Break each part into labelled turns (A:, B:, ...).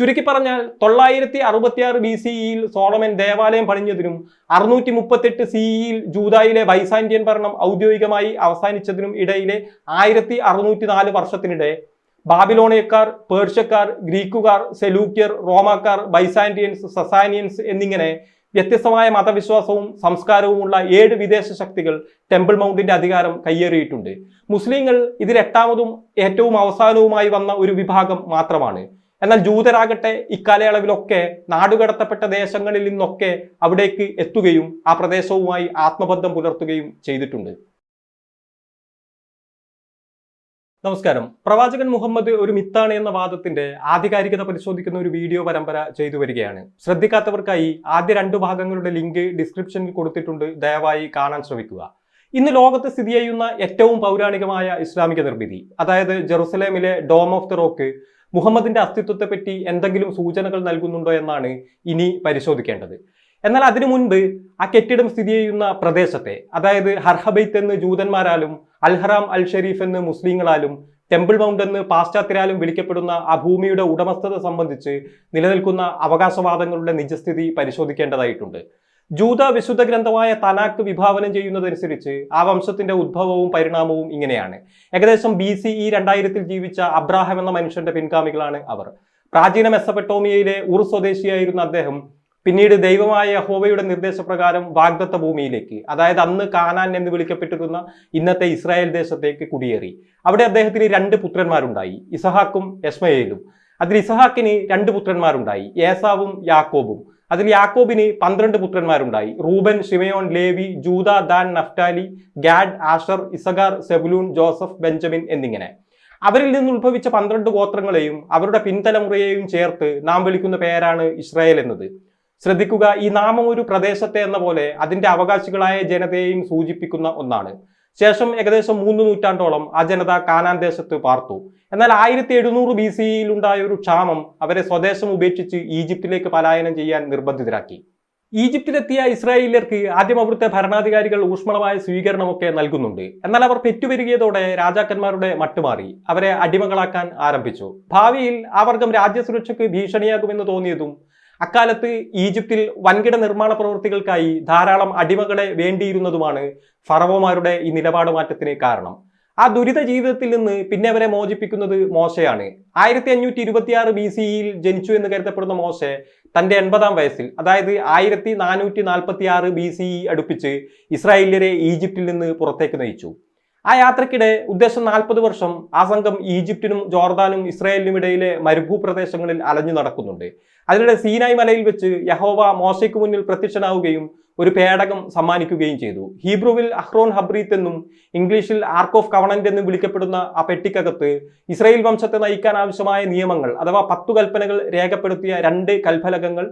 A: ചുരുക്കി പറഞ്ഞാൽ 966 BCEയിൽ സോളമൻ ദേവാലയം പണിഞ്ഞതിനും 638 CEയിൽ ജൂദായിലെ ബൈസാന്റിയൻ ഭരണം ഔദ്യോഗികമായി അവസാനിച്ചതിനും ഇടയിലെ 1604 വർഷത്തിനിടെ ബാബിലോണിയക്കാർ, പേർഷ്യക്കാർ, ഗ്രീക്കുകാർ, സെലൂക്യർ, റോമാക്കാർ, ബൈസാന്റിയൻസ്, സസാനിയൻസ് എന്നിങ്ങനെ വ്യത്യസ്തമായ മതവിശ്വാസവും സംസ്കാരവുമുള്ള 7 വിദേശ ശക്തികൾ ടെമ്പിൾ മൗണ്ടിന്റെ അധികാരം കയ്യേറിയിട്ടുണ്ട്. മുസ്ലിങ്ങൾ ഇതിൽ 8ാമതും ഏറ്റവും അവസാനവുമായി വന്ന ഒരു വിഭാഗം മാത്രമാണ്. എന്നാൽ ജൂതരാകട്ടെ ഇക്കാലയളവിലൊക്കെ നാടുകടത്തപ്പെട്ട ദേശങ്ങളിൽ നിന്നൊക്കെ അവിടേക്ക് എത്തുകയും ആ പ്രദേശവുമായി ആത്മബന്ധം പുലർത്തുകയും ചെയ്തിട്ടുണ്ട്. നമസ്കാരം. പ്രവാചകൻ മുഹമ്മദ് ഒരു മിത്താണ് എന്ന വാദത്തിന്റെ ആധികാരികത പരിശോധിക്കുന്ന ഒരു വീഡിയോ പരമ്പര ചെയ്തു വരികയാണ്. ശ്രദ്ധിക്കാത്തവർക്കായി ആദ്യ 2 ഭാഗങ്ങളുടെ ലിങ്ക് ഡിസ്ക്രിപ്ഷനിൽ കൊടുത്തിട്ടുണ്ട്. ദയവായി കാണാൻ ശ്രമിക്കുക. ഇന്ന് ലോകത്ത് സ്ഥിതി ചെയ്യുന്ന ഏറ്റവും പൗരാണികമായ ഇസ്ലാമിക നിർമ്മിതി, അതായത് ജെറുസലേമിലെ ഡോം ഓഫ് ദി റോക്ക്, മുഹമ്മദിന്റെ അസ്തിത്വത്തെപ്പറ്റി എന്തെങ്കിലും സൂചനകൾ നൽകുന്നുണ്ടോ എന്നാണ് ഇനി പരിശോധിക്കേണ്ടത്. എന്നാൽ അതിനു മുൻപ് ആ കെട്ടിടം സ്ഥിതി ചെയ്യുന്ന പ്രദേശത്തെ, അതായത് ഹർഹബൈത്ത് എന്ന് ജൂതന്മാരാലും അൽഹറാം അൽ ഷരീഫ് എന്ന് മുസ്ലിങ്ങളാലും ടെമ്പിൾ മൗണ്ട് എന്ന് പാശ്ചാത്യരാലും വിളിക്കപ്പെടുന്ന ആ ഭൂമിയുടെ ഉടമസ്ഥത സംബന്ധിച്ച് നിലനിൽക്കുന്ന അവകാശവാദങ്ങളുടെ നിജസ്ഥിതി പരിശോധിക്കേണ്ടതായിട്ടുണ്ട്. ജൂത വിശുദ്ധ ഗ്രന്ഥമായ തനാക്ക് വിഭാവനം ചെയ്യുന്നതനുസരിച്ച് ആ വംശത്തിന്റെ ഉദ്ഭവവും പരിണാമവും ഇങ്ങനെയാണ്. ഏകദേശം BCE 2000 ജീവിച്ച അബ്രാഹാം എന്ന മനുഷ്യന്റെ പിൻഗാമികളാണ് അവർ. പ്രാചീന മെസ്സപ്പെട്ടോമിയയിലെ ഉർ സ്വദേശിയായിരുന്ന അദ്ദേഹം പിന്നീട് ദൈവമായ യഹോവയുടെ നിർദ്ദേശപ്രകാരം വാഗ്ദത്ത ഭൂമിയിലേക്ക്, അതായത് അന്ന് കാനാൻ എന്ന് വിളിക്കപ്പെട്ടിരുന്ന ഇന്നത്തെ ഇസ്രായേൽ ദേശത്തേക്ക് കുടിയേറി. അവിടെ അദ്ദേഹത്തിന് 2 പുത്രന്മാരുണ്ടായി, ഇസഹാക്കും എസ്മയേലും. അതിൽ ഇസഹാക്കിന് 2 പുത്രന്മാരുണ്ടായി, ഏസാവും യാക്കോബും. അതിൽ യാക്കോബിന് 12 പുത്രന്മാരുണ്ടായി, Reuben, Simeon, Levi, Judah, Dan, Naphtali, Gad, Asher, Issachar, Zebulun, Joseph, Benjamin എന്നിങ്ങനെ. അവരിൽ നിന്ന് ഉത്ഭവിച്ച 12 ഗോത്രങ്ങളെയും അവരുടെ പിൻതലമുറയെയും ചേർത്ത് നാം വിളിക്കുന്ന പേരാണ് ഇസ്രായേൽ എന്നത്. ശ്രദ്ധിക്കുക, ഈ നാമം ഒരു പ്രദേശത്തെ എന്ന പോലെ അതിന്റെ അവകാശികളായ ജനതയെയും സൂചിപ്പിക്കുന്ന ഒന്നാണ്. ശേഷം ഏകദേശം 3 നൂറ്റാണ്ടോളം ആ ജനത കാനാൻ ദേശത്ത് പാർത്തു. എന്നാൽ 1700 BCEയിൽ ഉണ്ടായ ഒരു ക്ഷാമം അവരെ സ്വദേശം ഉപേക്ഷിച്ച് ഈജിപ്തിലേക്ക് പലായനം ചെയ്യാൻ നിർബന്ധിതരാക്കി. ഈജിപ്തിലെത്തിയ ഇസ്രായേലിയർക്ക് ആദ്യം അവിടുത്തെ ഭരണാധികാരികൾ ഊഷ്മളമായ സ്വീകരണമൊക്കെ നൽകുന്നുണ്ട്. എന്നാൽ അവർ പെറ്റുപെരുകിയതോടെ രാജാക്കന്മാരുടെ മട്ടുമാറി അവരെ അടിമകളാക്കാൻ ആരംഭിച്ചു. ഭാവിയിൽ ആ വർഗം രാജ്യസുരക്ഷയ്ക്ക് ഭീഷണിയാകുമെന്ന് തോന്നിയതും അക്കാലത്ത് ഈജിപ്തിൽ വൻകിട നിർമ്മാണ പ്രവൃത്തികൾക്കായി ധാരാളം അടിമകളെ വേണ്ടിയിരുന്നതുമാണ് ഫറവോമാരുടെ ഈ നിലപാട് മാറ്റത്തിന് കാരണം. ആ ദുരിത ജീവിതത്തിൽ നിന്ന് പിന്നെ അവരെ മോചിപ്പിക്കുന്നത് മോശയാണ്. 1526 BCEയിൽ ജനിച്ചു എന്ന് കരുതപ്പെടുന്ന മോശെ തന്റെ 80ാം വയസ്സിൽ, അതായത് 1446 BCE അടുപ്പിച്ച് ഇസ്രായേലിയരെ ഈജിപ്തിൽ നിന്ന് പുറത്തേക്ക് നയിച്ചു. ആ യാത്രക്കിടെ ഉദ്ദേശം 40 വർഷം ആ സംഘം ഈജിപ്തിനും ജോർദാനും ഇസ്രായേലിനും ഇടയിലെ മരുഭൂപ്രദേശങ്ങളിൽ അലഞ്ഞു നടക്കുന്നുണ്ട്. അതിനിടെ സീനായ് മലയിൽ വെച്ച് യഹോവ മോശയ്ക്ക് മുന്നിൽ പ്രത്യക്ഷനാവുകയും ഒരു പേടകം സമ്മാനിക്കുകയും ചെയ്തു. ഹീബ്രുവിൽ അഹ്റോൻ ഹബ്രീത്ത് എന്നും ഇംഗ്ലീഷിൽ ആർക്ക് ഓഫ് കവണന്റ് എന്നും വിളിക്കപ്പെടുന്ന ആ പെട്ടിക്കകത്ത് ഇസ്രായേൽ വംശത്തെ നയിക്കാൻ ആവശ്യമായ നിയമങ്ങൾ അഥവാ 10 കൽപ്പനകൾ രേഖപ്പെടുത്തിയ 2 കൽഫലകങ്ങൾ,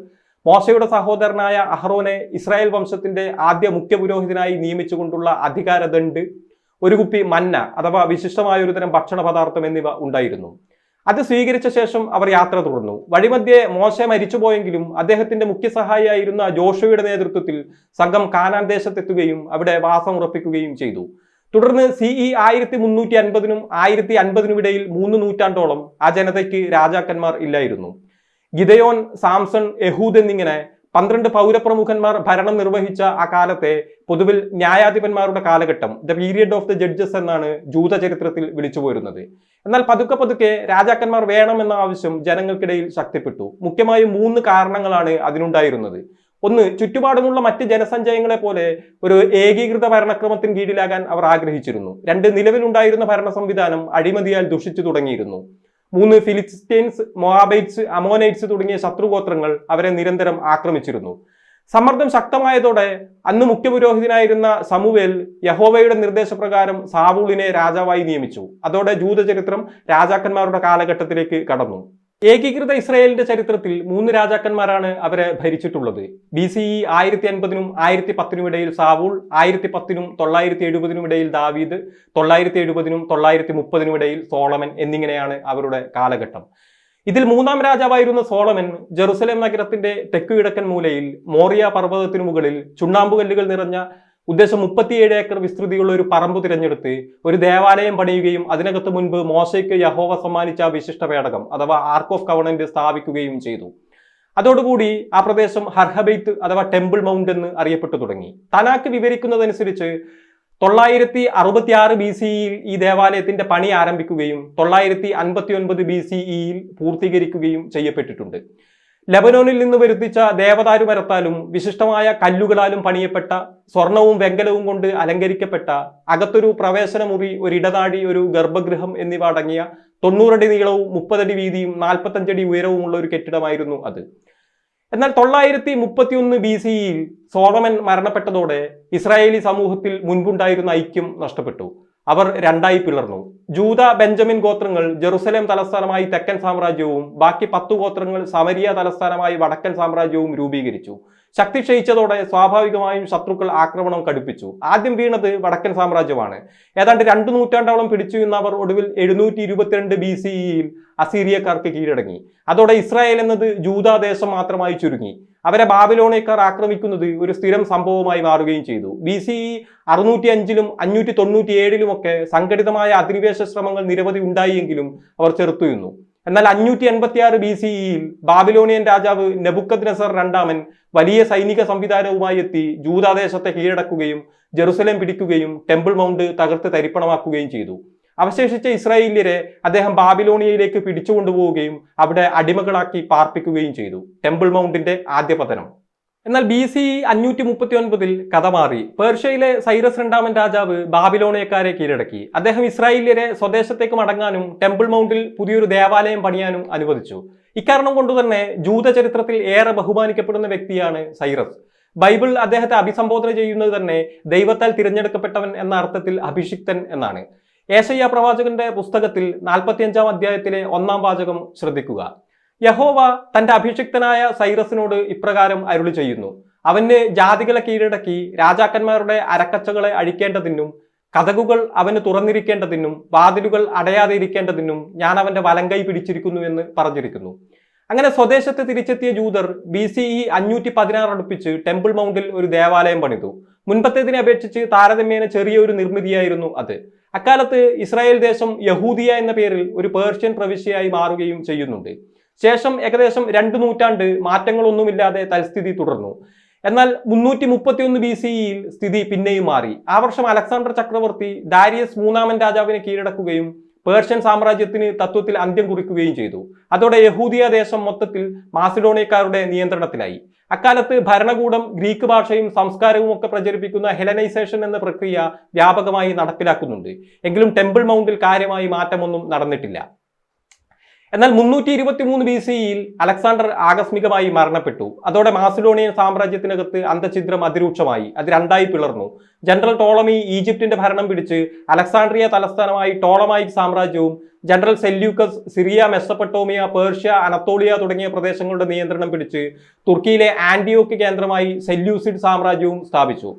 A: മോശയുടെ സഹോദരനായ അഹ്റോനെ ഇസ്രായേൽ വംശത്തിന്റെ ആദ്യ മുഖ്യ പുരോഹിതനായി നിയമിച്ചുകൊണ്ടുള്ള അധികാരദണ്ഡ്, ഒരു കുപ്പി മന്ന അഥവാ വിശിഷ്ടമായ ഒരു തരം ഭക്ഷണ പദാർത്ഥം എന്നിവ ഉണ്ടായിരുന്നു. അത് സ്വീകരിച്ച ശേഷം അവർ യാത്ര തുടർന്നു. വഴിമധ്യേ മോശെ മരിച്ചുപോയെങ്കിലും അദ്ദേഹത്തിന്റെ മുഖ്യ സഹായിയായിരുന്ന ജോഷുവയുടെ നേതൃത്വത്തിൽ സംഘം കാനാൻ ദേശത്തെത്തുകയും അവിടെ വാസം ഉറപ്പിക്കുകയും ചെയ്തു. തുടർന്ന് CE 1350നും 1050നും ഇടയിൽ 3 നൂറ്റാണ്ടോളം ആ ജനതയ്ക്ക് രാജാക്കന്മാർ ഇല്ലായിരുന്നു. ഗിദയോൻ, സാംസൺ, യഹൂദ് എന്നിങ്ങനെ 12 പൗരപ്രമുഖന്മാർ ഭരണം നിർവഹിച്ച ആ കാലത്തെ പൊതുവിൽ ന്യായാധിപന്മാരുടെ കാലഘട്ടം, the period of the judges എന്നാണ് ജൂത ചരിത്രത്തിൽ വിളിച്ചു പോരുന്നത്. എന്നാൽ പതുക്കെ രാജാക്കന്മാർ വേണമെന്ന ആവശ്യം ജനങ്ങൾക്കിടയിൽ ശക്തിപ്പെട്ടു. മുഖ്യമായും 3 കാരണങ്ങളാണ് അതിനുണ്ടായിരുന്നത്. ഒന്ന്, ചുറ്റുപാടുമുള്ള മറ്റ് ജനസഞ്ചയങ്ങളെ പോലെ ഒരു ഏകീകൃത ഭരണക്രമത്തിന് കീഴിലാകാൻ അവർ ആഗ്രഹിച്ചിരുന്നു. 2, നിലവിലുണ്ടായിരുന്ന ഭരണ സംവിധാനം അഴിമതിയാൽ ദുഷിച്ചു തുടങ്ങിയിരുന്നു. 3, ഫിലിസ്റ്റീൻസ്, മോവാബൈറ്റ്സ്, അമോനൈറ്റ്സ് തുടങ്ങിയ ശത്രുഗോത്രങ്ങൾ അവരെ നിരന്തരം ആക്രമിച്ചിരുന്നു. സമ്മർദ്ദം ശക്തമായതോടെ അന്ന് മുഖ്യപുരോഹിതനായിരുന്ന സമൂവേൽ യഹോവയുടെ നിർദ്ദേശപ്രകാരം സാവൂളിനെ രാജാവായി നിയമിച്ചു. അതോടെ ജൂതചരിത്രം രാജാക്കന്മാരുടെ കാലഘട്ടത്തിലേക്ക് കടന്നു. ഏകീകൃത ഇസ്രായേലിന്റെ ചരിത്രത്തിൽ 3 രാജാക്കന്മാരാണ് അവരെ ഭരിച്ചിട്ടുള്ളത്. BCE 1050നും 1010നും ഇടയിൽ സാവൂൾ, 1010നും 970നും ഇടയിൽ ദാവീദ്, 970നും 930നും ഇടയിൽ സോളമൻ എന്നിങ്ങനെയാണ് അവരുടെ കാലഘട്ടം. ഇതിൽ 3ാം രാജാവായിരുന്ന സോളമൻ ജെറുസലേം നഗരത്തിന്റെ തെക്കുകിഴക്കൻ മൂലയിൽ മോറിയ പർവ്വതത്തിനു മുകളിൽ ചുണ്ണാമ്പുകല്ലുകൾ നിറഞ്ഞ ഉദ്ദേശം 37 ഏക്കർ വിസ്തൃതിയുള്ള ഒരു പറമ്പ് തിരഞ്ഞെടുത്ത് ഒരു ദേവാലയം പണിയുകയും അതിനകത്ത് മുൻപ് മോശയ്ക്ക് യഹോവ സമ്മാനിച്ച വിശിഷ്ട പേടകം അഥവാ ആർക്ക് ഓഫ് കവണന്റ് സ്ഥാപിക്കുകയും ചെയ്തു. അതോടുകൂടി ആ പ്രദേശം ഹർഹബെയ്ത്ത് അഥവാ ടെമ്പിൾ മൗണ്ട് എന്ന് അറിയപ്പെട്ടു തുടങ്ങി. തനാക്ക് വിവരിക്കുന്നതനുസരിച്ച് 966 BCEയിൽ ഈ ദേവാലയത്തിന്റെ പണി ആരംഭിക്കുകയും 959 BCEയിൽ പൂർത്തീകരിക്കുകയും ചെയ്യപ്പെട്ടിട്ടുണ്ട്. ലെബനോനിൽ നിന്ന് വരുത്തിച്ച ദേവദാരു മരത്താലും വിശിഷ്ടമായ കല്ലുകളാലും പണിയപ്പെട്ട സ്വർണവും വെങ്കലവും കൊണ്ട് അലങ്കരിക്കപ്പെട്ട അകത്തൊരു പ്രവേശന മുറി, ഒരു ഇടനാഴി, ഒരു ഗർഭഗൃഹം എന്നിവ അടങ്ങിയ 90 അടി നീളവും 30 അടി വീതിയും 45 അടി ഉയരവുമുള്ള ഒരു കെട്ടിടമായിരുന്നു അത്. എന്നാൽ 931 BCEയിൽ സോളമൻ മരണപ്പെട്ടതോടെ ഇസ്രായേലി സമൂഹത്തിൽ മുൻപുണ്ടായിരുന്ന ഐക്യം നഷ്ടപ്പെട്ടു. അവർ രണ്ടായി പിളർന്നു. ജൂത, ബെഞ്ചമിൻ ഗോത്രങ്ങൾ ജെറുസലേം തലസ്ഥാനമായി തെക്കൻ സാമ്രാജ്യവും ബാക്കി 10 ഗോത്രങ്ങൾ സമരിയ തലസ്ഥാനമായി വടക്കൻ സാമ്രാജ്യവും രൂപീകരിച്ചു. ശക്തി ക്ഷയിച്ചതോടെ സ്വാഭാവികമായും ശത്രുക്കൾ ആക്രമണം കടുപ്പിച്ചു. ആദ്യം വീണത് വടക്കൻ സാമ്രാജ്യമാണ്. ഏതാണ്ട് 2 നൂറ്റാണ്ടോളം പിടിച്ചു നിന്നവർ ഒടുവിൽ 722 BCEയിൽ അസീറിയക്കാർക്ക് കീഴടങ്ങി. അതോടെ ഇസ്രായേൽ എന്നത് ജൂതാദേശം മാത്രമായി ചുരുങ്ങി. അവരെ ബാബിലോണിയക്കാർ ആക്രമിക്കുന്നത് ഒരു സ്ഥിരം സംഭവമായി മാറുകയും ചെയ്തു. BCE 605ലും 597ലുമൊക്കെ സംഘടിതമായ അധിനിവേശ ശ്രമങ്ങൾ നിരവധി ഉണ്ടായെങ്കിലും അവർ ചെറുത്തുനിന്നു. എന്നാൽ 586 BCEയിൽ ബാബിലോണിയൻ രാജാവ് നെബുക്കദ്നെസർ രണ്ടാമൻ വലിയ സൈനിക സംവിധാനവുമായി എത്തി ജൂദാദേശത്തെ കീഴടക്കുകയും ജെറുസലേം പിടിക്കുകയും ടെമ്പിൾ മൗണ്ട് തകർത്ത് തരിപ്പണമാക്കുകയും ചെയ്തു. അവശേഷിച്ച ഇസ്രായേല്യരെ അദ്ദേഹം ബാബിലോണിയയിലേക്ക് പിടിച്ചുകൊണ്ടുപോവുകയും അവിടെ അടിമകളാക്കി പാർപ്പിക്കുകയും ചെയ്തു. ടെമ്പിൾ മൗണ്ടിന്റെ ആദ്യ പതനം. എന്നാൽ BCE 539 കഥ മാറി. പേർഷ്യയിലെ സൈറസ് രണ്ടാമൻ രാജാവ് ബാബിലോണിയക്കാരെ കീഴടക്കി. അദ്ദേഹം ഇസ്രായേല്യരെ സ്വദേശത്തേക്ക് മടങ്ങാനും ടെമ്പിൾ മൗണ്ടിൽ പുതിയൊരു ദേവാലയം പണിയാനും അനുവദിച്ചു. ഇക്കാരണം കൊണ്ടുതന്നെ ജൂത ചരിത്രത്തിൽ ഏറെ ബഹുമാനിക്കപ്പെടുന്ന വ്യക്തിയാണ് സൈറസ്. ബൈബിൾ അദ്ദേഹത്തെ അഭിസംബോധന ചെയ്യുന്നത് തന്നെ ദൈവത്താൽ തിരഞ്ഞെടുക്കപ്പെട്ടവൻ എന്ന അർത്ഥത്തിൽ അഭിഷിക്തൻ എന്നാണ്. ഏശയ്യാ പ്രവാചകന്റെ പുസ്തകത്തിൽ 45-ാം അധ്യായത്തിലെ 1-ാം വാചകം ശ്രദ്ധിക്കുക. യഹോവ തന്റെ അഭിഷിക്തനായ സൈറസിനോട് ഇപ്രകാരം അരുളി ചെയ്യുന്നു: അവന് ജാതികളെ കീഴടക്കി രാജാക്കന്മാരുടെ അരക്കച്ചകളെ അഴിക്കേണ്ടതിനും കതകുകൾ അവന് തുറന്നിരിക്കേണ്ടതിനും വാതിലുകൾ അടയാതെ ഇരിക്കേണ്ടതിനും ഞാൻ അവന്റെ വലങ്കൈ പിടിച്ചിരിക്കുന്നു എന്ന് പറഞ്ഞിരിക്കുന്നു. അങ്ങനെ സ്വദേശത്ത് തിരിച്ചെത്തിയ ജൂതർ BCE 516 അടുപ്പിച്ച് ടെമ്പിൾ മൗണ്ടിൽ ഒരു ദേവാലയം പണിതു. മുൻപത്തേതിനെ അപേക്ഷിച്ച് താരതമ്യേന ചെറിയൊരു നിർമ്മിതിയായിരുന്നു അത്. അക്കാലത്ത് ഇസ്രായേൽ ദേശം യഹൂദിയ എന്ന പേരിൽ ഒരു പേർഷ്യൻ പ്രവിശ്യയായി മാറുകയും ചെയ്യുന്നുണ്ട്. ശേഷം ഏകദേശം 2 നൂറ്റാണ്ട് മാറ്റങ്ങളൊന്നുമില്ലാതെ തൽസ്ഥിതി തുടർന്നു. എന്നാൽ 331 BCEയിൽ സ്ഥിതി പിന്നെയും മാറി. ആ വർഷം അലക്സാണ്ടർ ചക്രവർത്തി ദാരിയസ് മൂന്നാമൻ രാജാവിനെ കീഴടക്കുകയും പേർഷ്യൻ സാമ്രാജ്യത്തിന് തത്വത്തിൽ അന്ത്യം കുറിക്കുകയും ചെയ്തു. അതോടെ യഹൂദിയ ദേശം മൊത്തത്തിൽ മാസിഡോണിയക്കാരുടെ നിയന്ത്രണത്തിലായി. അക്കാലത്ത് ഭരണകൂടം ഗ്രീക്ക് ഭാഷയും സംസ്കാരവും ഒക്കെ പ്രചരിപ്പിക്കുന്ന ഹെലനൈസേഷൻ എന്ന പ്രക്രിയ വ്യാപകമായി നടപ്പിലാക്കുന്നുണ്ട്. എങ്കിലും ടെമ്പിൾ മൗണ്ടിൽ കാര്യമായി മാറ്റമൊന്നും നടന്നിട്ടില്ല. എന്നാൽ 323 BCEയിൽ അലക്സാണ്ടർ ആകസ്മികമായി മരണപ്പെട്ടു. അതോടെ മാസിഡോണിയൻ സാമ്രാജ്യത്തിനകത്ത് അന്തഛിദ്രം അതിരൂക്ഷമായി. അത് രണ്ടായി പിളർന്നു. ജനറൽ ടോളമി ഈജിപ്തിന്റെ ഭരണം പിടിച്ച് അലക്സാണ്ട്രിയ തലസ്ഥാനമായി ടോളമായിക് സാമ്രാജ്യവും general Seleucus Syria, Mesopotamia, Persia, Anatolia തുടങ്ങിയ പ്രദേശങ്ങളുടെ നിയന്ത്രണം പിടിച്ച് തുർക്കിയിലെ ആന്റിയോക്ക് കേന്ദ്രമായി സെല്യൂസിഡ് സാമ്രാജ്യവും സ്ഥാപിച്ചു.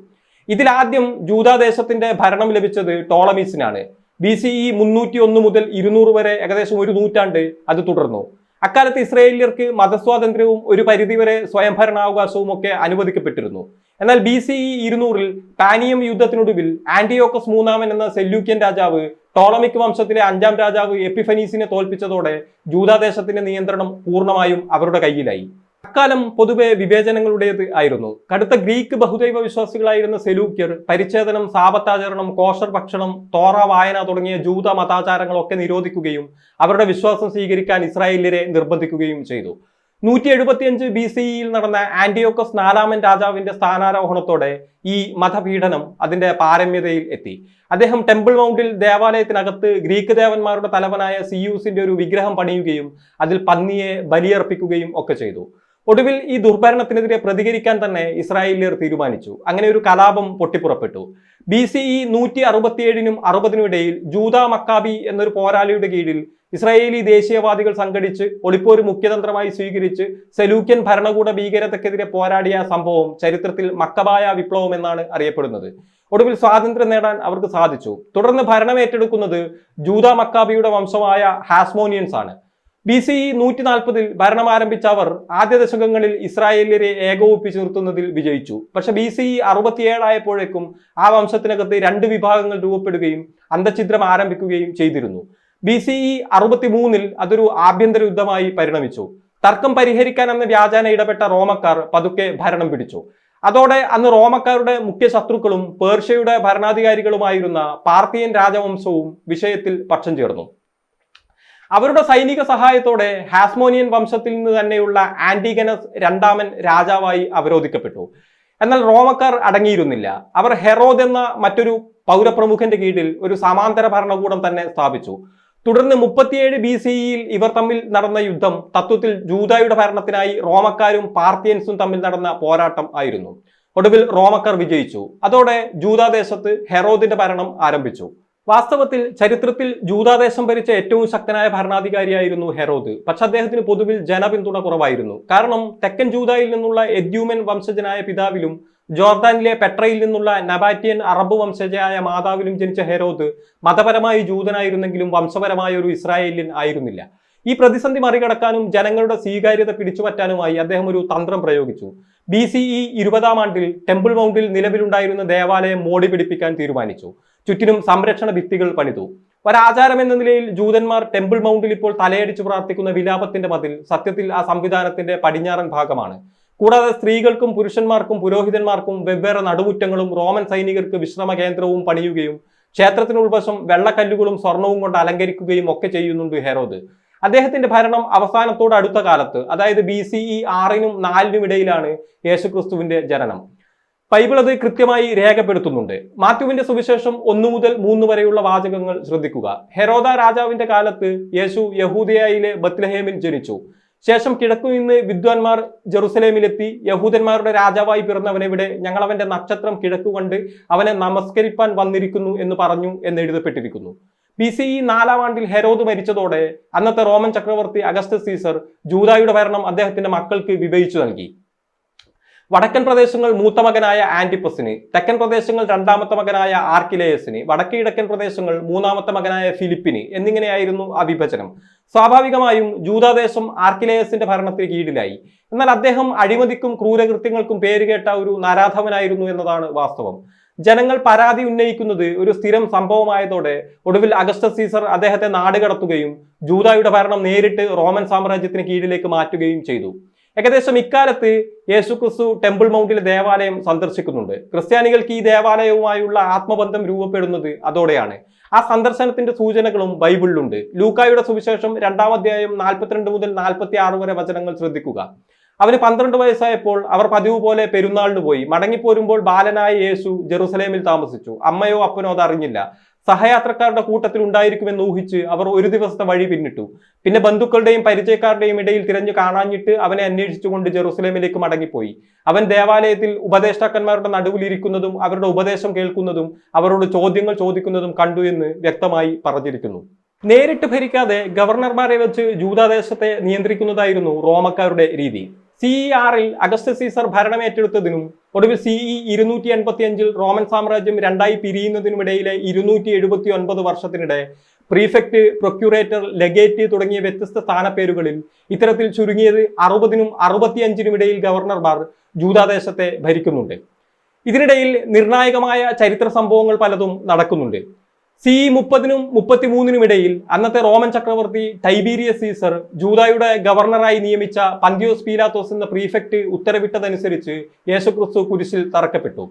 A: ഇതിലാദ്യം ജൂദാദേശത്തിന്റെ ഭരണം ലഭിച്ചത് ടോളമീസിനാണ്. BCE 301 മുതൽ 200 വരെ ഏകദേശം 1 നൂറ്റാണ്ട് അത് തുടർന്നു. അക്കാലത്ത് ഇസ്രായേലിയർക്ക് മതസ്വാതന്ത്ര്യവും ഒരു പരിധിവരെ സ്വയംഭരണാവകാശവും ഒക്കെ അനുവദിക്കപ്പെട്ടിരുന്നു. എന്നാൽ BCE 200-ൽ പാനിയം യുദ്ധത്തിനൊടുവിൽ ആന്റിയോക്കസ് മൂന്നാമൻ എന്ന സെല്യൂക്യൻ രാജാവ് ടോളമിക് വംശത്തിലെ 5-ാം രാജാവ് എപ്പിഫനീസിനെ തോൽപ്പിച്ചതോടെ ജൂദാദേശത്തിന്റെ നിയന്ത്രണം പൂർണ്ണമായും അവരുടെ കയ്യിലായി. അക്കാലം പൊതുവെ വിവേചനങ്ങളുടേത് ആയിരുന്നു. കടുത്ത ഗ്രീക്ക് ബഹുദൈവ വിശ്വാസികളായിരുന്ന സെലൂക്യർ പരിച്ഛേദനം, സാപത്താചരണം, കോഷർ ഭക്ഷണം, തോറ വായന തുടങ്ങിയ ജൂത മതാചാരങ്ങളൊക്കെ നിരോധിക്കുകയും അവരുടെ വിശ്വാസം സ്വീകരിക്കാൻ ഇസ്രായേല്യരെ നിർബന്ധിക്കുകയും ചെയ്തു. 175 BCEയിൽ നടന്ന ആന്റിയോക്കസ് നാലാമൻ രാജാവിന്റെ സ്ഥാനാരോഹണത്തോടെ ഈ മതപീഡനം അതിന്റെ പാരമ്യതയിൽ എത്തി. അദ്ദേഹം ടെമ്പിൾ മൗണ്ടിൽ ദേവാലയത്തിനകത്ത് ഗ്രീക്ക് ദേവന്മാരുടെ തലവനായ സിയൂസിന്റെ ഒരു വിഗ്രഹം പണിയുകയും അതിൽ പന്നിയെ ബലിയർപ്പിക്കുകയും ഒക്കെ ചെയ്തു. ഒടുവിൽ ഈ ദുർഭരണത്തിനെതിരെ പ്രതികരിക്കാൻ തന്നെ ഇസ്രായേലിയർ തീരുമാനിച്ചു. അങ്ങനെ ഒരു കലാപം പൊട്ടിപ്പുറപ്പെട്ടു. BCE 167-നും 60-നും ഇടയിൽ ജൂദ മക്കാബി എന്നൊരു പോരാളിയുടെ കീഴിൽ ഇസ്രായേലി ദേശീയവാദികൾ സംഘടിച്ച് ഒളിപ്പോര് മുഖ്യതന്ത്രമായി സ്വീകരിച്ച് സെലൂക്യൻ ഭരണകൂട ഭീകരതയ്ക്കെതിരെ പോരാടിയ സംഭവം ചരിത്രത്തിൽ മക്കബായ വിപ്ലവം എന്നാണ് അറിയപ്പെടുന്നത്. ഒടുവിൽ സ്വാതന്ത്ര്യം നേടാൻ അവർക്ക് സാധിച്ചു. തുടർന്ന് ഭരണം ഏറ്റെടുക്കുന്നത് ജൂദ മക്കാബിയുടെ വംശമായ ഹാസ്മോനിയൻസ് ആണ്. BCE 140 ഭരണം ആരംഭിച്ച അവർ ആദ്യ ദശകങ്ങളിൽ ഇസ്രായേലിയരെ ഏകോപിപ്പിച്ച് നിർത്തുന്നതിൽ വിജയിച്ചു. പക്ഷെ BCE 67 ആയപ്പോഴേക്കും ആ വംശത്തിനകത്ത് രണ്ട് വിഭാഗങ്ങൾ രൂപപ്പെടുകയും അന്തഛിദ്രം ആരംഭിക്കുകയും ചെയ്തിരുന്നു. BCE 63 അതൊരു ആഭ്യന്തര യുദ്ധമായി പരിണമിച്ചു. തർക്കം പരിഹരിക്കാൻ എന്ന വ്യാജേന ഇടപെട്ട റോമക്കാർ പതുക്കെ ഭരണം പിടിച്ചു. അതോടെ അന്ന് റോമക്കാരുടെ മുഖ്യ ശത്രുക്കളും പേർഷ്യയുടെ ഭരണാധികാരികളുമായിരുന്ന പാർത്തിയൻ രാജവംശവും വിഷയത്തിൽ പക്ഷം ചേർന്നു. അവരുടെ സൈനിക സഹായത്തോടെ ഹാസ്മോനിയൻ വംശത്തിൽ നിന്ന് തന്നെയുള്ള ആന്റിഗനസ് രണ്ടാമൻ രാജാവായി അവരോധിക്കപ്പെട്ടു. എന്നാൽ റോമക്കാർ അടങ്ങിയിരുന്നില്ല. അവർ ഹെറോദ് എന്ന മറ്റൊരു പൗരപ്രമുഖന്റെ കീഴിൽ ഒരു സമാന്തര ഭരണകൂടം തന്നെ സ്ഥാപിച്ചു. തുടർന്ന് 37 BCE ഇവർ തമ്മിൽ നടന്ന യുദ്ധം തത്വത്തിൽ ജൂദായുടെ ഭരണത്തിനായി റോമക്കാരും പാർത്തിയൻസും തമ്മിൽ നടന്ന പോരാട്ടം ആയിരുന്നു. ഒടുവിൽ റോമക്കാർ വിജയിച്ചു. അതോടെ ജൂദാദേശത്ത് ഹെറോദിന്റെ ഭരണം ആരംഭിച്ചു. വാസ്തവത്തിൽ ചരിത്രത്തിൽ ജൂദാദേശം ഭരിച്ച ഏറ്റവും ശക്തനായ ഭരണാധികാരിയായിരുന്നു ഹെറോദ്. പക്ഷെ അദ്ദേഹത്തിന് പൊതുവിൽ ജനപിന്തുണ കുറവായിരുന്നു. കാരണം തെക്കൻ ജൂദായിൽ നിന്നുള്ള എദ്യൂമൻ വംശജനായ പിതാവിലും ജോർദാനിലെ പെട്രയിൽ നിന്നുള്ള നബാറ്റിയൻ അറബ് വംശജയായ മാതാവിലും ജനിച്ച ഹെറോദ് മതപരമായി ജൂതനായിരുന്നെങ്കിലും വംശപരമായ ഒരു ഇസ്രായേലിയൻ ആയിരുന്നില്ല. ഈ പ്രതിസന്ധി മറികടക്കാനും ജനങ്ങളുടെ സ്വീകാര്യത പിടിച്ചുപറ്റാനുമായി അദ്ദേഹം ഒരു തന്ത്രം പ്രയോഗിച്ചു. BCE 20-ാം ആണ്ടിൽ ടെമ്പിൾ മൗണ്ടിൽ നിലവിലുണ്ടായിരുന്ന ദേവാലയം മോടി പിടിപ്പിക്കാൻ തീരുമാനിച്ചു. ചുറ്റിനും സംരക്ഷണ ഭിത്തികൾ പണിതു. ഒരാചാരം എന്ന നിലയിൽ ജൂതന്മാർ ടെമ്പിൾ മൗണ്ടിൽ ഇപ്പോൾ തലയടിച്ചു പ്രാർത്ഥിക്കുന്ന വിലാപത്തിന്റെ മതിൽ സത്യത്തിൽ ആ സംവിധാനത്തിന്റെ പടിഞ്ഞാറൻ ഭാഗമാണ്. കൂടാതെ സ്ത്രീകൾക്കും പുരുഷന്മാർക്കും പുരോഹിതന്മാർക്കും വെവ്വേറെ നടുമുറ്റങ്ങളും റോമൻ സൈനികർക്ക് വിശ്രമ കേന്ദ്രവും പണിയുകയും ക്ഷേത്രത്തിനുൾവശം വെള്ളക്കല്ലുകളും സ്വർണവും കൊണ്ട് അലങ്കരിക്കുകയും ഒക്കെ ചെയ്യുന്നുണ്ട് ഹെറോദ്. അദ്ദേഹത്തിന്റെ ഭരണം അവസാനത്തോട് അടുത്ത കാലത്ത്, അതായത് BCE 6-നും 4-നും ഇടയിലാണ് യേശുക്രിസ്തുവിന്റെ ജനനം. ബൈബിൾ അത് കൃത്യമായി രേഖപ്പെടുത്തുന്നുണ്ട്. മാത്യുവിന്റെ സുവിശേഷം 1 മുതൽ 3 വരെയുള്ള വാചകങ്ങൾ ശ്രദ്ധിക്കുക. ഹെരോദ രാജാവിന്റെ കാലത്ത് യേശു യഹൂദയായിലെ ബത്ലഹേമിൽ ജനിച്ചു. ശേഷം കിഴക്കു നിന്ന് വിദ്വാൻമാർ ജെറുസലേമിലെത്തി യഹൂദന്മാരുടെ രാജാവായി പിറന്നവനെവിടെ, ഞങ്ങൾ അവന്റെ നക്ഷത്രം കിഴക്കു കണ്ട് അവനെ നമസ്കരിപ്പാൻ വന്നിരിക്കുന്നു എന്ന് പറഞ്ഞു എന്ന് എഴുതപ്പെട്ടിരിക്കുന്നു. BCE 4-ാം ആണ്ടിൽ ഹെരോദ് മരിച്ചതോടെ അന്നത്തെ റോമൻ ചക്രവർത്തി അഗസ്റ്റസ് സീസർ ജൂദായുടെ ഭരണം അദ്ദേഹത്തിന്റെ മക്കൾക്ക് വിഭജിച്ചു നൽകി. വടക്കൻ പ്രദേശങ്ങൾ മൂത്ത മകനായ ആന്റിപ്പസിന്, തെക്കൻ പ്രദേശങ്ങൾ രണ്ടാമത്തെ മകനായ ആർക്കിലേയസിന്, വടക്കേ കിഴക്കൻ പ്രദേശങ്ങൾ മൂന്നാമത്തെ മകനായ ഫിലിപ്പിന് എന്നിങ്ങനെയായിരുന്നു ആ വിഭജനം. സ്വാഭാവികമായും ജൂദാദേശം ആർക്കിലേയസിന്റെ ഭരണത്തിന് കീഴിലായി. എന്നാൽ അദ്ദേഹം അഴിമതിക്കും ക്രൂരകൃത്യങ്ങൾക്കും പേരുകേട്ട ഒരു നരാധവനായിരുന്നു എന്നതാണ് വാസ്തവം. ജനങ്ങൾ പരാതി ഉന്നയിക്കുന്നത് ഒരു സ്ഥിരം സംഭവമായതോടെ ഒടുവിൽ അഗസ്റ്റസ് സീസർ അദ്ദേഹത്തെ നാടുകടത്തുകയും ജൂദായുടെ ഭരണം നേരിട്ട് റോമൻ സാമ്രാജ്യത്തിന് കീഴിലേക്ക് മാറ്റുകയും ചെയ്തു. ഏകദേശം ഇക്കാലത്ത് യേശുക്രിസ്തു ടെമ്പിൾ മൗണ്ടിലെ ദേവാലയം സന്ദർശിക്കുന്നുണ്ട്. ക്രിസ്ത്യാനികൾക്ക് ഈ ദേവാലയവുമായുള്ള ആത്മബന്ധം രൂപപ്പെടുന്നത് അതോടെയാണ്. ആ സന്ദർശനത്തിന്റെ സൂചനകളും ബൈബിളിലുണ്ട്. ലൂക്കായുടെ സുവിശേഷം 2-ാം അധ്യായം 42 മുതൽ 46 വരെ വചനങ്ങൾ ശ്രദ്ധിക്കുക. അവന് 12 വയസ്സായപ്പോൾ അവർ പതിവ് പോലെ പെരുന്നാളിന് പോയി. മടങ്ങിപ്പോരുമ്പോൾ ബാലനായ യേശു ജെറുസലേമിൽ താമസിച്ചു. അമ്മയോ അപ്പനോ അത് അറിഞ്ഞില്ല. സഹയാത്രക്കാരുടെ കൂട്ടത്തിൽ ഉണ്ടായിരിക്കുമെന്ന് ഊഹിച്ച് അവർ ഒരു ദിവസത്തെ വഴി പിന്നിട്ടു. പിന്നെ ബന്ധുക്കളുടെയും പരിചയക്കാരുടെയും ഇടയിൽ തിരഞ്ഞു കാണാഞ്ഞിട്ട് അവനെ അന്വേഷിച്ചുകൊണ്ട് ജെറുസലേമിലേക്ക് മടങ്ങിപ്പോയി. അവൻ ദേവാലയത്തിൽ ഉപദേഷ്ടാക്കന്മാരുടെ നടുവിലിരിക്കുന്നതും അവരുടെ ഉപദേശം കേൾക്കുന്നതും അവരോട് ചോദ്യങ്ങൾ ചോദിക്കുന്നതും കണ്ടു എന്ന് വ്യക്തമായി പറഞ്ഞിരിക്കുന്നു. നേരിട്ട് ഭരിക്കാതെ ഗവർണർമാരെ വെച്ച് ജൂദാദേശത്തെ നിയന്ത്രിക്കുന്നതായിരുന്നു റോമക്കാരുടെ രീതി. CE 6-ൽ അഗസ്റ്റസ് സീസർ ഭരണമേറ്റെടുത്തതിനും ഒടുവിൽ CE 285-ൽ റോമൻ സാമ്രാജ്യം രണ്ടായി പിരിയുന്നതിനുമിടയിലെ 279 വർഷത്തിനിടെ പ്രീഫെക്ട്, പ്രൊക്യൂറേറ്റർ, ലെഗേറ്റ് തുടങ്ങിയ വ്യത്യസ്ത സ്ഥാനപ്പേരുകളിൽ ഇത്തരത്തിൽ ചുരുങ്ങിയത് 60-നും 65-നും ഇടയിൽ ഗവർണർമാർ ജൂദാദേശത്തെ ഭരിക്കുന്നുണ്ട്. ഇതിനിടയിൽ നിർണായകമായ ചരിത്ര സംഭവങ്ങൾ പലതും നടക്കുന്നുണ്ട്. CE 30-നും 33-നും ഇടയിൽ അന്നത്തെ റോമൻ ചക്രവർത്തി ടൈബീരിയസ് സീസർ ജൂദായുടെ ഗവർണറായി നിയമിച്ച പന്തിയോസ് പീലാത്തോസ് എന്ന പ്രീഫെക്ട് ഉത്തരവിട്ടതനുസരിച്ച് യേശുക്രിസ്തു കുരിശിൽ തറക്കപ്പെട്ടു.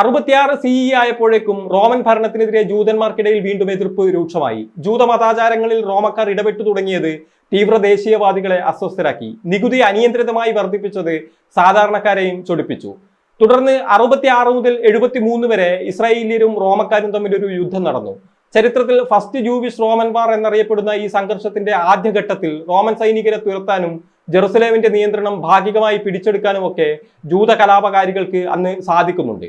A: 66 CE ആയപ്പോഴേക്കും റോമൻ ഭരണത്തിനെതിരെ ജൂതന്മാർക്കിടയിൽ വീണ്ടും എതിർപ്പ് രൂക്ഷമായി. ജൂതമതാചാരങ്ങളിൽ റോമക്കാർ ഇടപെട്ടു തുടങ്ങിയത് തീവ്ര ദേശീയവാദികളെ അസ്വസ്ഥരാക്കി. നികുതി അനിയന്ത്രിതമായി വർദ്ധിപ്പിച്ചത് സാധാരണക്കാരെയും ചൊടിപ്പിച്ചു. തുടർന്ന് 66 മുതൽ 73 വരെ ഇസ്രായേലിയരും റോമക്കാരും തമ്മിൽ ഒരു യുദ്ധം നടന്നു. ചരിത്രത്തിൽ ഫസ്റ്റ് ജൂവിഷ് റോമൻ വാർ എന്നറിയപ്പെടുന്ന ഈ സംഘർഷത്തിന്റെ ആദ്യഘട്ടത്തിൽ റോമൻ സൈനികരെ തുരത്താനും ജെറുസലേമിന്റെ നിയന്ത്രണം ഭാഗികമായി പിടിച്ചെടുക്കാനും ഒക്കെ ജൂത കലാപകാരികൾക്ക് അന്ന് സാധിക്കുന്നുണ്ട്.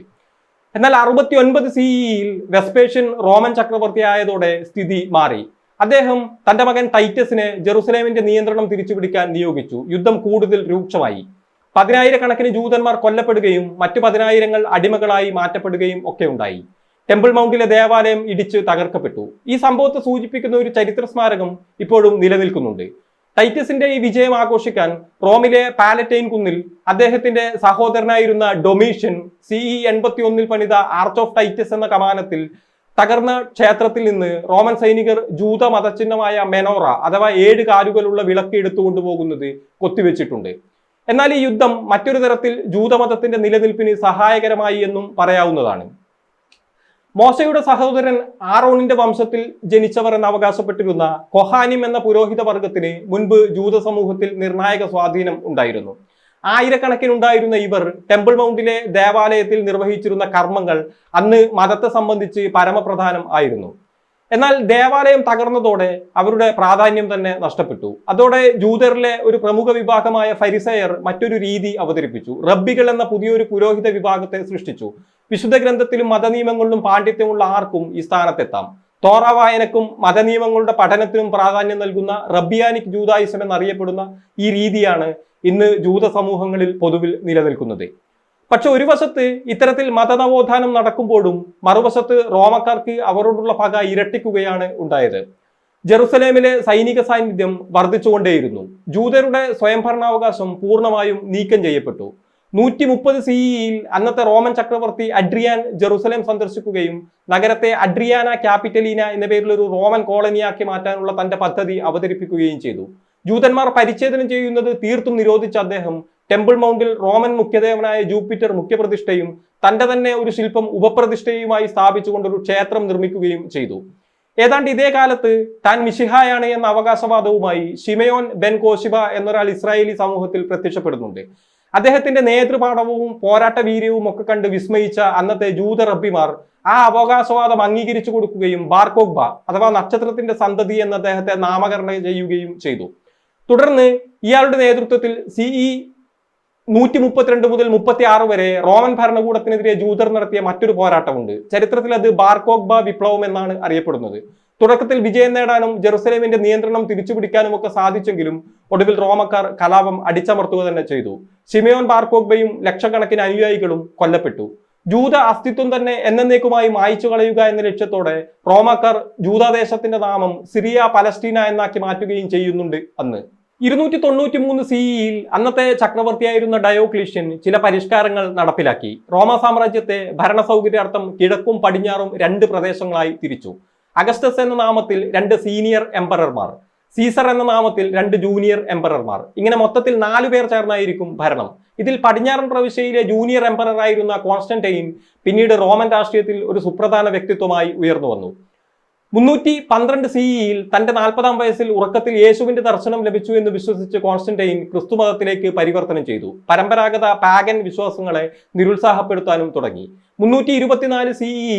A: എന്നാൽ 69 CEയിൽ വെസ്പേഷ്യൻ റോമൻ ചക്രവർത്തി ആയതോടെ സ്ഥിതി മാറി. അദ്ദേഹം തന്റെ മകൻ ടൈറ്റസിനെ ജെറുസലേമിന്റെ നിയന്ത്രണം തിരിച്ചുപിടിക്കാൻ നിയോഗിച്ചു. യുദ്ധം കൂടുതൽ രൂക്ഷമായി. 10,000 കണക്കിന് ജൂതന്മാർ കൊല്ലപ്പെടുകയും മറ്റു 10,000 അടിമകളായി മാറ്റപ്പെടുകയും ഒക്കെ ഉണ്ടായി. ടെമ്പിൾ മൗണ്ടിലെ ദേവാലയം ഇടിച്ച് തകർക്കപ്പെട്ടു. ഈ സംഭവത്തെ സൂചിപ്പിക്കുന്ന ഒരു ചരിത്ര സ്മാരകം ഇപ്പോഴും നിലനിൽക്കുന്നുണ്ട്. ടൈറ്റസിന്റെ ഈ വിജയം ആഘോഷിക്കാൻ റോമിലെ പാലറ്റൈൻ കുന്നിൽ അദ്ദേഹത്തിന്റെ സഹോദരനായിരുന്ന ഡൊമീഷ്യൻ CE 81 പണിത ആർച്ച് ഓഫ് ടൈറ്റസ് എന്ന കമാനത്തിൽ തകർന്ന ക്ഷേത്രത്തിൽ നിന്ന് റോമൻ സൈനികർ ജൂത മതചിഹ്നമായ മെനോറ അഥവാ 7 കാലുകളുള്ള വിളക്ക് എടുത്തുകൊണ്ടുപോകുന്നത് കൊത്തിവെച്ചിട്ടുണ്ട്. എന്നാൽ ഈ യുദ്ധം മറ്റൊരു തരത്തിൽ ജൂതമതത്തിന്റെ നിലനിൽപ്പിന് സഹായകരമായി എന്നും പറയാവുന്നതാണ്. മോശയുടെ സഹോദരൻ ആറോണിന്റെ വംശത്തിൽ ജനിച്ചവർ എന്ന് അവകാശപ്പെട്ടിരുന്ന കൊഹാനിം എന്ന പുരോഹിത വർഗത്തിന് മുൻപ് ജൂത സമൂഹത്തിൽ നിർണായക സ്വാധീനം ഉണ്ടായിരുന്നു. ആയിരക്കണക്കിനുണ്ടായിരുന്ന ഇവർ ടെമ്പിൾ മൗണ്ടിലെ ദേവാലയത്തിൽ നിർവഹിച്ചിരുന്ന കർമ്മങ്ങൾ അന്ന് മതത്തെ സംബന്ധിച്ച് പരമപ്രധാനം ആയിരുന്നു. എന്നാൽ ദേവാലയം തകർന്നതോടെ അവരുടെ പ്രാധാന്യം തന്നെ നഷ്ടപ്പെട്ടു. അതോടെ ജൂതരിലെ ഒരു പ്രമുഖ വിഭാഗമായ ഫരിസയർ മറ്റൊരു രീതി അവതരിപ്പിച്ചു. റബ്ബികൾ എന്ന പുതിയൊരു പുരോഹിത വിഭാഗത്തെ സൃഷ്ടിച്ചു. വിശുദ്ധ ഗ്രന്ഥത്തിലും മതനിയമങ്ങളിലും പാണ്ഡിത്യമുള്ള ആർക്കും ഈ സ്ഥാനത്തെത്താം. തോറ വായനക്കും മതനിയമങ്ങളുടെ പഠനത്തിനും പ്രാധാന്യം നൽകുന്ന റബ്ബിയാനിക് ജൂതായിസം എന്നറിയപ്പെടുന്ന ഈ രീതിയാണ് ഇന്ന് ജൂത സമൂഹങ്ങളിൽ പൊതുവിൽ നിലനിൽക്കുന്നത്. പക്ഷെ ഒരു വശത്ത് ഇത്തരത്തിൽ മതനവോത്ഥാനം നടക്കുമ്പോഴും മറുവശത്ത് റോമക്കാർക്ക് അവരോടുള്ള പക ഇരട്ടിക്കുകയാണ് ഉണ്ടായത്. ജെറുസലേമിലെ സൈനിക സാന്നിധ്യം വർദ്ധിച്ചുകൊണ്ടേയിരുന്നു. ജൂതരുടെ സ്വയംഭരണാവകാശം പൂർണ്ണമായും നീക്കം ചെയ്യപ്പെട്ടു. 130 CE അന്നത്തെ റോമൻ ചക്രവർത്തി അഡ്രിയാൻ ജെറുസലേം സന്ദർശിക്കുകയും നഗരത്തെ അഡ്രിയാന ക്യാപിറ്റലീന എന്ന പേരിൽ ഒരു റോമൻ കോളനിയാക്കി മാറ്റാനുള്ള തന്റെ പദ്ധതി അവതരിപ്പിക്കുകയും ചെയ്തു. ജൂതന്മാർ പരിച്ഛേദനം ചെയ്യുന്നത് തീർത്തും നിരോധിച്ച അദ്ദേഹം ടെമ്പിൾ മൗണ്ടിൽ റോമൻ മുഖ്യദേവനായ ജൂപ്പിറ്റർ മുഖ്യപ്രതിഷ്ഠയും തന്റെ തന്നെ ഒരു ശില്പം ഉപപ്രതിഷ്ഠയുമായി സ്ഥാപിച്ചുകൊണ്ടൊരു ക്ഷേത്രം നിർമ്മിക്കുകയും ചെയ്തു. ഏതാണ്ട് ഇതേ കാലത്ത് താൻ മിശിഹായാണ് എന്ന അവകാശവാദവുമായി ഷിമയോൻ ബെൻ കോശിബ എന്നൊരാൾ ഇസ്രായേലി സമൂഹത്തിൽ പ്രത്യക്ഷപ്പെടുന്നുണ്ട്. അദ്ദേഹത്തിന്റെ നേതൃപാഠവും പോരാട്ട വീര്യവും ഒക്കെ കണ്ട് വിസ്മയിച്ച അന്നത്തെ ജൂത റബ്ബിമാർ ആ അവകാശവാദം അംഗീകരിച്ചു കൊടുക്കുകയും ബാർകോഗ്ബ അഥവാ നക്ഷത്രത്തിന്റെ സന്തതി എന്ന് അദ്ദേഹത്തെ നാമകരണം ചെയ്യുകയും ചെയ്തു. തുടർന്ന് ഇയാളുടെ നേതൃത്വത്തിൽ CE 132 മുതൽ 36 വരെ റോമൻ ഭരണകൂടത്തിനെതിരെ ജൂതർ നടത്തിയ മറ്റൊരു പോരാട്ടമുണ്ട്. ചരിത്രത്തിൽ അത് ബാർകോഗ്ബ വിപ്ലവം എന്നാണ് അറിയപ്പെടുന്നത്. തുടക്കത്തിൽ വിജയം നേടാനും ജെറുസലേമിന്റെ നിയന്ത്രണം തിരിച്ചുപിടിക്കാനും ഒക്കെ സാധിച്ചെങ്കിലും ഒടുവിൽ റോമക്കാർ കലാപം അടിച്ചമർത്തുക തന്നെ ചെയ്തു. ഷിമയോൻ ബാർകോഗ്ബയും ലക്ഷക്കണക്കിന് അനുയായികളും കൊല്ലപ്പെട്ടു. ജൂത അസ്തിത്വം തന്നെ എന്നേക്കുമായി മായ്ച്ചു കളയുക എന്ന ലക്ഷ്യത്തോടെ റോമക്കാർ ജൂതദേശത്തിന്റെ നാമം സിറിയ പലസ്തീന എന്നാക്കി മാറ്റുകയും ചെയ്യുന്നുണ്ട്. അന്ന് 293 CE അന്നത്തെ ചക്രവർത്തിയായിരുന്ന ഡയോക്ലീഷ്യൻ ചില പരിഷ്കാരങ്ങൾ നടപ്പിലാക്കി. റോമ സാമ്രാജ്യത്തെ ഭരണ സൗകര്യാർത്ഥം കിഴക്കും പടിഞ്ഞാറും 2 പ്രദേശങ്ങളായി തിരിച്ചു. അഗസ്റ്റസ് എന്ന നാമത്തിൽ 2 സീനിയർ എംപറർമാർ, സീസർ എന്ന നാമത്തിൽ 2 ജൂനിയർ എംപറർമാർ, ഇങ്ങനെ മൊത്തത്തിൽ 4 പേർ ചേർന്നായിരിക്കും ഭരണം. ഇതിൽ പടിഞ്ഞാറൻ പ്രവിശ്യയിലെ ജൂനിയർ എംപറർ ആയിരുന്ന കോൺസ്റ്റന്റൈൻ പിന്നീട് റോമൻ രാഷ്ട്രീയത്തിൽ ഒരു സുപ്രധാന വ്യക്തിത്വമായി ഉയർന്നു വന്നു. 312 CE തന്റെ 40-ാം വയസ്സിൽ ഉറക്കത്തിൽ യേശുവിന്റെ ദർശനം ലഭിച്ചു എന്ന് വിശ്വസിച്ച് കോൺസ്റ്റന്റൈൻ ക്രിസ്തുമതത്തിലേക്ക് പരിവർത്തനം ചെയ്തു. പരമ്പരാഗത പാഗൻ വിശ്വാസങ്ങളെ നിരുത്സാഹപ്പെടുത്താനും തുടങ്ങി. 324 CE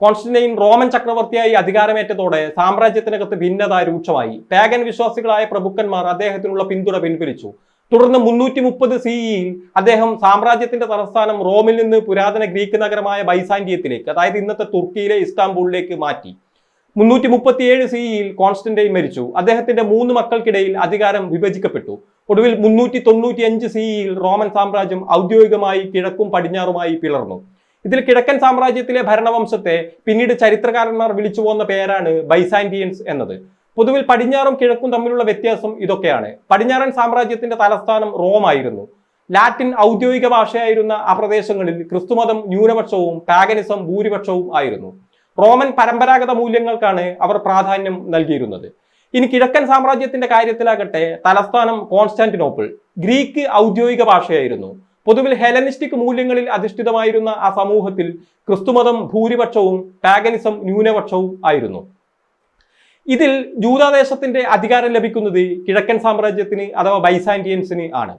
A: കോൺസ്റ്റന്റൈൻ റോമൻ ചക്രവർത്തിയായി അധികാരമേറ്റതോടെ സാമ്രാജ്യത്തിനകത്ത് ഭിന്നത രൂക്ഷമായി. പാഗൻ വിശ്വാസികളായ പ്രഭുക്കന്മാർ അദ്ദേഹത്തിനുള്ള പിന്തുണ പിൻവലിച്ചു. തുടർന്ന് 330 CE അദ്ദേഹം സാമ്രാജ്യത്തിന്റെ തലസ്ഥാനം റോമിൽ നിന്ന് പുരാതന ഗ്രീക്ക് നഗരമായ ബൈസാന്റിയത്തിലേക്ക്, അതായത് ഇന്നത്തെ തുർക്കിയിലെ ഇസ്താംബൂളിലേക്ക് മാറ്റി. 337 CE കോൺസ്റ്റന്റൈൻ മരിച്ചു. അദ്ദേഹത്തിന്റെ 3 മക്കൾക്കിടയിൽ അധികാരം വിഭജിക്കപ്പെട്ടു. ഒടുവിൽ 395 CE റോമൻ സാമ്രാജ്യം ഔദ്യോഗികമായി കിഴക്കും പടിഞ്ഞാറുമായി പിളർന്നു. ഇതിൽ കിഴക്കൻ സാമ്രാജ്യത്തിലെ ഭരണവംശത്തെ പിന്നീട് ചരിത്രകാരന്മാർ വിളിച്ചു പോകുന്ന പേരാണ് ബൈസാന്റിയൻസ് എന്നത്. പൊതുവിൽ പടിഞ്ഞാറും കിഴക്കും തമ്മിലുള്ള വ്യത്യാസം ഇതൊക്കെയാണ്. പടിഞ്ഞാറൻ സാമ്രാജ്യത്തിന്റെ തലസ്ഥാനം റോം ആയിരുന്നു. ലാറ്റിൻ ഔദ്യോഗിക ഭാഷയായിരുന്ന ആ പ്രദേശങ്ങളിൽ ക്രിസ്തുമതം ന്യൂനപക്ഷവും പാഗനിസം ഭൂരിപക്ഷവും ആയിരുന്നു. റോമൻ പരമ്പരാഗത മൂല്യങ്ങൾക്കാണ് അവർ പ്രാധാന്യം നൽകിയിരുന്നത്. ഇനി കിഴക്കൻ സാമ്രാജ്യത്തിന്റെ കാര്യത്തിലാകട്ടെ തലസ്ഥാനം കോൺസ്റ്റാന്റിനോപ്പിൾ, ഗ്രീക്ക് ഔദ്യോഗിക ഭാഷയായിരുന്നു. പൊതുവിൽ ഹെലനിസ്റ്റിക് മൂല്യങ്ങളിൽ അധിഷ്ഠിതമായിരുന്ന ആ സമൂഹത്തിൽ ക്രിസ്തുമതം ഭൂരിപക്ഷവും പാഗനിസം ന്യൂനപക്ഷവും ആയിരുന്നു. ഇതിൽ ജൂതദേശത്തിന്റെ അധികാരം ലഭിക്കുന്നത് കിഴക്കൻ സാമ്രാജ്യത്തിന് അഥവാ ബൈസാന്റിയൻസിന് ആണ്.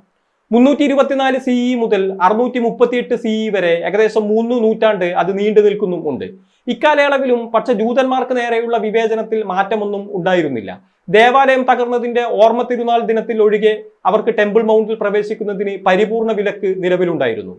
A: 324 CE മുതൽ 638 CE വരെ ഏകദേശം 3 നൂറ്റാണ്ട് അത് നീണ്ടു നിൽക്കുന്നുമുണ്ട്. ഇക്കാലയളവിലും പക്ഷെ ജൂതന്മാർക്ക് നേരെയുള്ള വിവേചനത്തിൽ മാറ്റമൊന്നും ഉണ്ടായിരുന്നില്ല. ദേവാലയം തകർന്നതിന്റെ ഓർമ്മ തിരുനാൾ ദിനത്തിൽ ഒഴികെ അവർക്ക് ടെമ്പിൾ മൗണ്ടിൽ പ്രവേശിക്കുന്നതിന് പരിപൂർണ വിലക്ക് നിലവിലുണ്ടായിരുന്നു.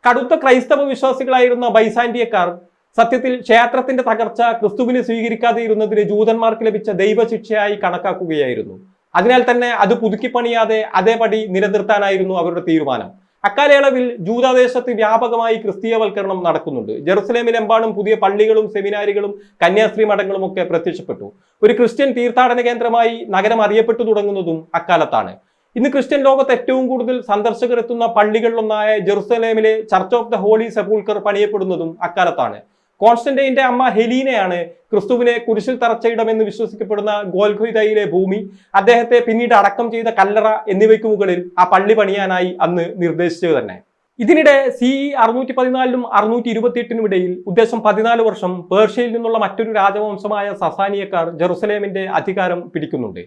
A: കടുത്ത ക്രൈസ്തവ വിശ്വാസികളായിരുന്ന ബൈസാന്റിയക്കാർ സത്യത്തിൽ ക്ഷേത്രത്തിന്റെ തകർച്ച ക്രിസ്തുവിനെ സ്വീകരിക്കാതെ ഇരുന്നതിന് ജൂതന്മാർക്ക് ലഭിച്ച ദൈവശിക്ഷയായി കണക്കാക്കുകയായിരുന്നു. അതിനാൽ തന്നെ അത് പുതുക്കിപ്പണിയാതെ അതേപടി നിലനിർത്താനായിരുന്നു അവരുടെ തീരുമാനം. അക്കാലയളവിൽ ജൂദാദേശത്ത് വ്യാപകമായി ക്രിസ്തീയവൽക്കരണം നടക്കുന്നുണ്ട്. ജെറുസലേമിലെമ്പാടും പുതിയ പള്ളികളും സെമിനാരികളും കന്യാസ്ത്രീ മഠങ്ങളും ഒക്കെ പ്രത്യക്ഷപ്പെട്ടു. ഒരു ക്രിസ്ത്യൻ തീർത്ഥാടന കേന്ദ്രമായി നഗരം അറിയപ്പെട്ടു തുടങ്ങുന്നതും അക്കാലത്താണ്. ഇന്ന് ക്രിസ്ത്യൻ ലോകത്ത് ഏറ്റവും കൂടുതൽ സന്ദർശകർ എത്തുന്ന പള്ളികളിലൊന്നായ ജെറുസലേമിലെ ചർച്ച് ഓഫ് ദ ഹോളി സെപ്പൂൾക്കർ പണിയപ്പെടുന്നതും അക്കാലത്താണ്. കോൺസ്റ്റന്റൈന്റെ അമ്മ ഹെലീനയാണ് ക്രിസ്തുവിനെ കുരിശിൽ തറച്ച ഇടമെന്ന് വിശ്വസിക്കപ്പെടുന്ന ഗോൽഗൊഥയിലെ ഭൂമി, അദ്ദേഹത്തെ പിന്നീട് അടക്കം ചെയ്ത കല്ലറ എന്നിവയ്ക്ക് മുകളിൽ ആ പള്ളി പണിയാനായി അന്ന് നിർദ്ദേശിച്ചത് തന്നെ. ഇതിനിടെ CE 614 628 ഇടയിൽ ഉദ്ദേശം 14 വർഷം പേർഷ്യയിൽ നിന്നുള്ള മറ്റൊരു രാജവംശമായ സസാനിയക്കാർ ജെറുസലേമിന്റെ അധികാരം പിടിക്കുന്നുണ്ട്.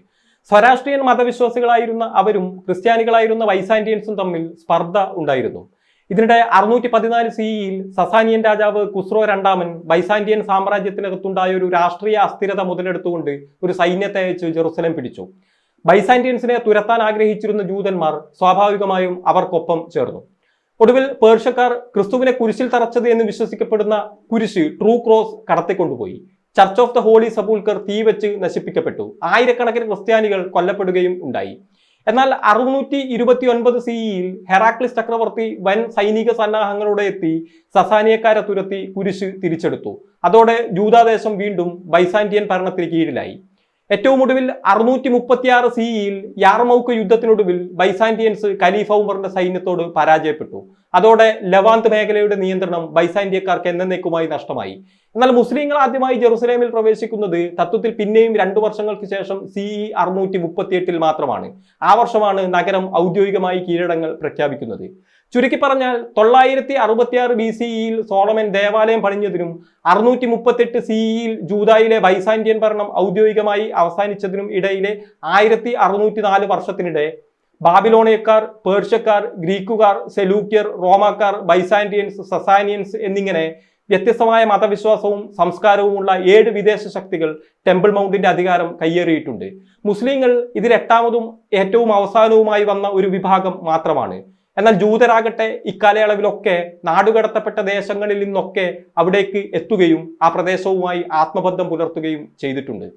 A: സ്വരാഷ്ട്രീയൻ മതവിശ്വാസികളായിരുന്ന അവരും ക്രിസ്ത്യാനികളായിരുന്ന വൈസാന്റിയൻസും തമ്മിൽ സ്പർദ്ധ ഉണ്ടായിരുന്നു. ഇതിനിടെ 614 CEയിൽ സസാനിയൻ രാജാവ് കുസ്രോ രണ്ടാമൻ ബൈസാന്റിയൻ സാമ്രാജ്യത്തിനകത്തുണ്ടായ ഒരു രാഷ്ട്രീയ അസ്ഥിരത മുതലെടുത്തുകൊണ്ട് ഒരു സൈന്യത്തെ അയച്ച് ജെറുസലേം പിടിച്ചു. ബൈസാന്റിയൻസിനെ തുരത്താൻ ആഗ്രഹിച്ചിരുന്ന ജൂതന്മാർ സ്വാഭാവികമായും അവർക്കൊപ്പം ചേർന്നു. ഒടുവിൽ പേർഷ്യക്കാർ ക്രിസ്തുവിനെ കുരിശിൽ തറച്ചത് എന്ന് വിശ്വസിക്കപ്പെടുന്ന കുരിശ് ട്രൂ ക്രോസ് കടത്തിക്കൊണ്ടുപോയി. Church of the holy sepulchre തീ വെച്ച് നശിപ്പിക്കപ്പെട്ടു. ആയിരക്കണക്കിന് ക്രിസ്ത്യാനികൾ കൊല്ലപ്പെടുകയും ഉണ്ടായി. എന്നാൽ 629 CEയിൽ ഹെറാക്ലിസ് ചക്രവർത്തി വൻ സൈനിക സന്നാഹങ്ങളോടെ എത്തി സസാനിയക്കാരെ തുരത്തി കുരിശ് തിരിച്ചെടുത്തു. അതോടെ ജൂദാദേശം വീണ്ടും ബൈസാന്റിയൻ ഭരണത്തിന് കീഴിലായി. ഏറ്റവും ഒടുവിൽ 636 CEയിൽ യാർമൗക്ക് യുദ്ധത്തിനൊടുവിൽ ബൈസാന്റിയൻസ് ഖലീഫ ഉമറിന്റെ സൈന്യത്തോട് പരാജയപ്പെട്ടു. അതോടെ ലെവാന്ത് മേഖലയുടെ നിയന്ത്രണം ബൈസാന്റിയക്കാർക്ക് എന്നേക്കുമായി നഷ്ടമായി. എന്നാൽ മുസ്ലിങ്ങൾ ആദ്യമായി ജെറുസലേമിൽ പ്രവേശിക്കുന്നത് തത്വത്തിൽ പിന്നെയും 2 വർഷങ്ങൾക്ക് ശേഷം CE 638 മാത്രമാണ്. ആ വർഷമാണ് നഗരം ഔദ്യോഗികമായി കീഴടങ്ങൾ പ്രഖ്യാപിക്കുന്നത്. ചുരുക്കി പറഞ്ഞാൽ 966 BCEയിൽ സോളമൻ ദേവാലയം പണിഞ്ഞതിനും 638 CEയിൽ ജൂദായിലെ ബൈസാന്റിയൻ ഭരണം ഔദ്യോഗികമായി അവസാനിച്ചതിനും ഇടയിലെ 1604 വർഷത്തിനിടെ ബാബിലോണിയക്കാർ, പേർഷ്യക്കാർ, ഗ്രീക്കുകാർ, സെലൂക്യർ, റോമാക്കാർ, ബൈസാന്റിയൻസ്, സസാനിയൻസ് എന്നിങ്ങനെ വ്യത്യസ്തമായ മതവിശ്വാസവും സംസ്കാരവുമുള്ള 7 വിദേശ ശക്തികൾ ടെമ്പിൾ മൗണ്ടിന്റെ അധികാരം കയ്യേറിയിട്ടുണ്ട്. മുസ്ലിങ്ങൾ ഇതിൽ 8ാമതും ഏറ്റവും അവസാനവുമായി വന്ന ഒരു വിഭാഗം മാത്രമാണ്. എന്നാൽ ജൂതരാകട്ടെ ഇക്കാലയളവിലൊക്കെ നാടുകടത്തപ്പെട്ട ദേശങ്ങളിൽ നിന്നൊക്കെ അവിടേക്ക് എത്തുകയും ആ പ്രദേശവുമായി ആത്മബന്ധം പുലർത്തുകയും ചെയ്തിട്ടുണ്ട്.